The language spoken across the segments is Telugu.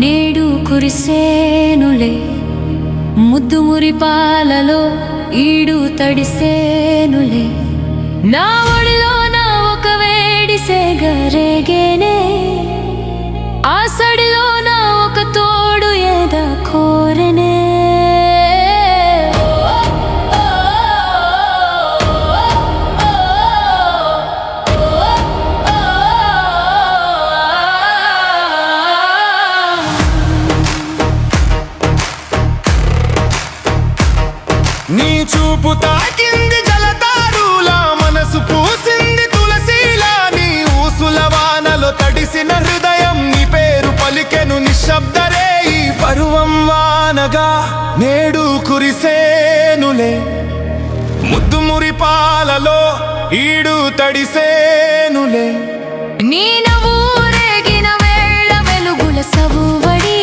నేడు కురిసేనులే, ముద్దు మురిపాలలో ఈడు తడిసేనులే. నా ఒడిలో నా ఒక వేడి సెగరేగేనే, ఆ సడిలో నా ఒక తోడు ఎద కోరెనే. నీ చూపు తాకింది జలతారులా, మనసు పూసింది తులసిలా. నీ ఊసుల వానలో తడిసిన హృదయం నీ పేరు పలికెను నిశ్శబ్దరే. ఈ పరువం వానగా నేడు కురిసేనులే, ముద్దు మురిపాలలో ఈడు తడిసేనులే. నీ నవ్వు రేగిన వేళ వెలుగుల సవ్వడి,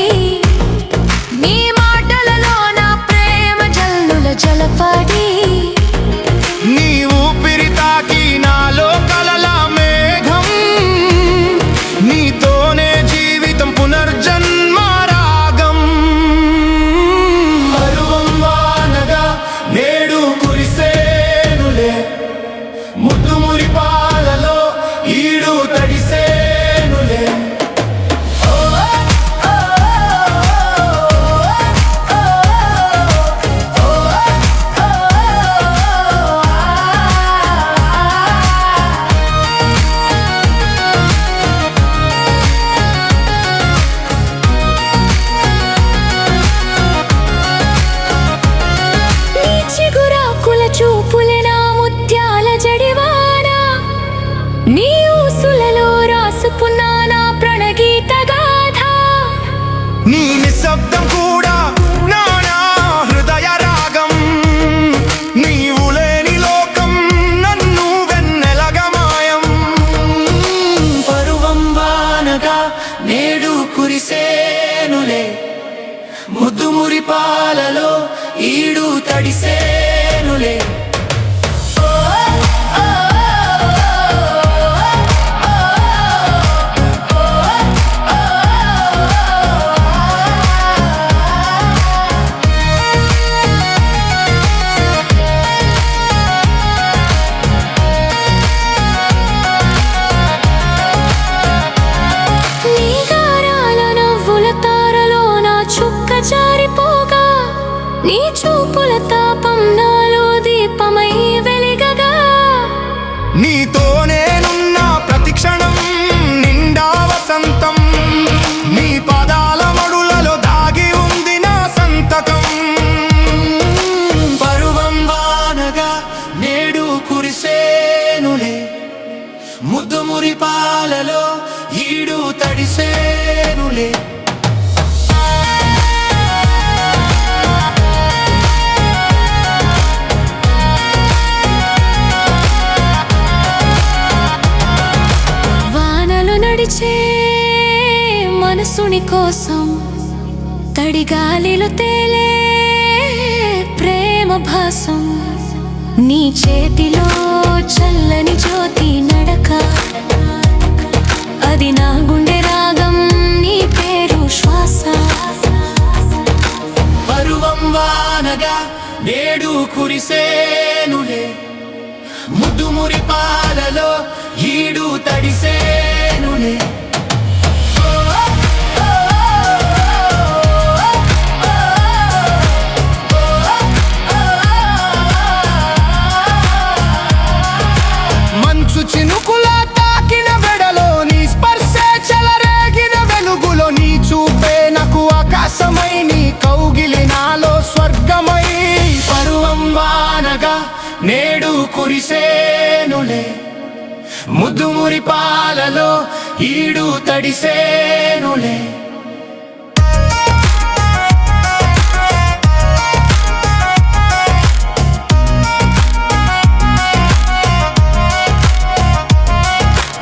నీ మాటలలో నా ప్రేమ జల్లుల జలపడి. నీ ఊపిరి తాకి నాలో కలల మేఘం, నీతోనే జీవితం పునర్జన్మ రాగం. పరువం వానగా నేడు కురిసేనులే, ముద్దు మురిపాలలో ఈడు తడిసేనులే. చూపులే నా ముత్యాల జడివానా, నీ ఊసులలో రాసుకున్న నా ప్రణగీత గాథ. నీ నిశ్శబ్దం కూడా నా హృదయ రాగం, నీవు లేని లోకం నన్ను వెన్నెలగా మాయం. పరువం వానగా నేడు కురిసేనులే, ముద్దు మురిపాలలో ఈడు తడిసేనులే. జారిపోగా నీ చూపుల తాపం నాలో దీపమై వెలిగగా. నీతో నేనున్న ప్రతి క్షణం నిండా వసంతం, నీ పాదాల మడులలో దాగి ఉంది నా సంతకం. పరువం వానగా నేడు కురిసేనులే, ముద్దు మురిపాలలో ఈడు తడిసేనులే. నడిచే మనసుని కోసం తడిగాలిలో తేలే ప్రేమ భాసం, నీ చేతిలో చల్లని జ్యోతి నడక. అది నా గుండె రాగం, నీ పేరు శ్వాస. పరువం వానగా నేడు కురిసేనులే, ముద్దు మురిపాలలో ఈడు తడిసేనులే. మంచు చినుకులా తాకిన వెడలో నీ స్పర్శే చెలరేగిన వెలుగులో, నీ చూపే నాకు ఆకాశమై, నీ కౌగిలి నాలో స్వర్గమై. పరువం వానగా నేడు కురిసేనులే, ముద్దు మురిపాలలో ఈడు తడిసేనులే.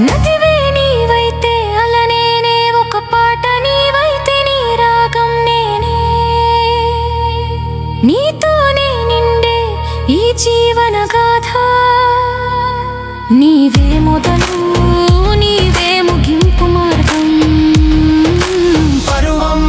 నదివే నీవైతే అలనేనే, ఒక పాట నీవైతే నీ రాగం నేనే. నీతోనే నిండే ఈ జీవన గాథ, నీవే మొదలు నీవే ముగింపు మార్గం. పరువం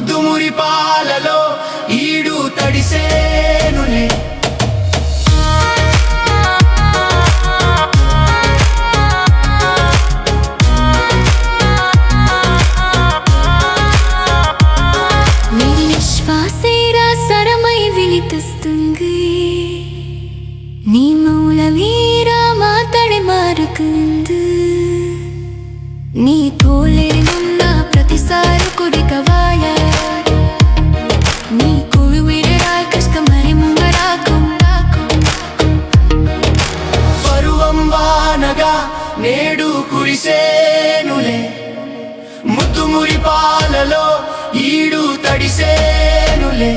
ముద్దుమురి పాలలో ఈడు తడిసేనులే నీ విశ్వాసేరా సరమై విలిపిస్తుంది நீ மூல வீரா மாத்தடை மாறுக்குந்து நீ தோலிருந்த பிரதிசாரு குடிக்கவாழ நீ குழுவிரால் கஷ்டமறை ముంగరాకం పరువం వానగా నేడు కురిసేనులే ముద్దుమురి పాలలో ఈడు తడిసేనులే